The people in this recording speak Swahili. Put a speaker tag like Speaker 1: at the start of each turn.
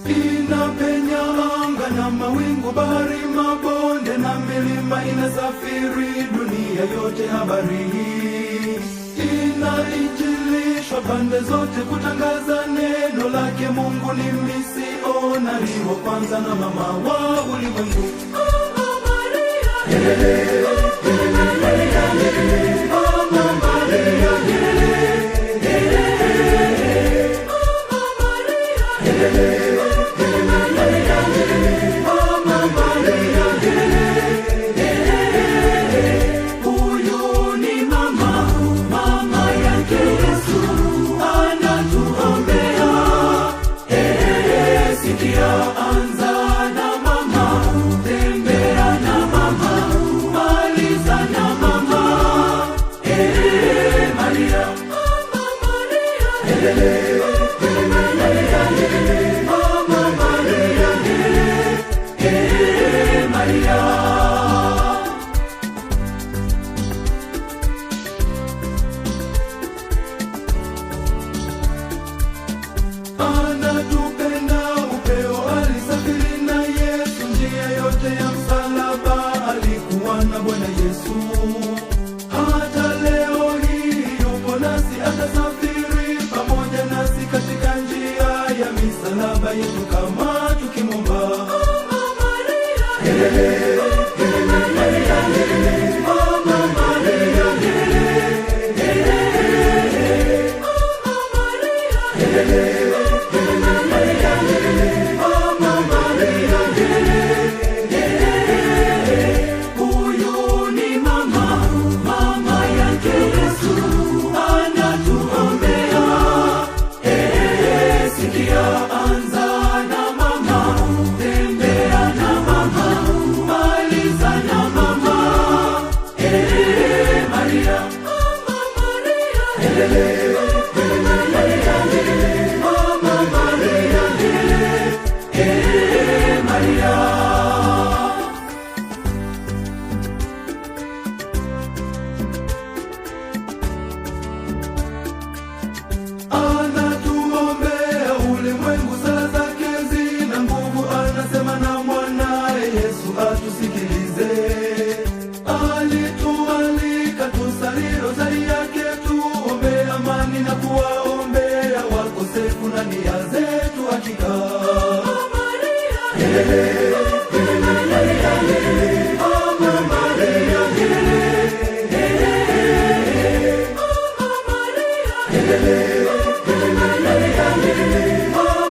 Speaker 1: Inapenya anga na mawingu, bahari, mabonde na milima, inasafiri dunia yote habari hii. Inainjilishwa pande zote, kutangaza neno lake Mungu. Ni misionari wa kwanza na mama wa ulimwengu. Mama Maria, helele, Mama Maria, helele, Mama Maria, helele, helele, Mama Maria, helele. Misalaba yetu kama tukimomba. Mama Maria, helele, Mama Maria, helele, Mama Maria, helele, helele, Mama Maria, helele, Mama Maria, helele, Mama Maria, helele, helele. Huyu ni mama, mama yake Yesu, anatuombea. Sikia, anza na mama, tembea na mama, maliza na mama. Maria, Mama Maria, helele, Mama Maria, helele, Mama Maria, helele, Maria. Atusikilize, alitualika tusali rozari yake, tuombe amani na kuwaombea wakosefu na nia zetu hakika. Mama Maria, helele.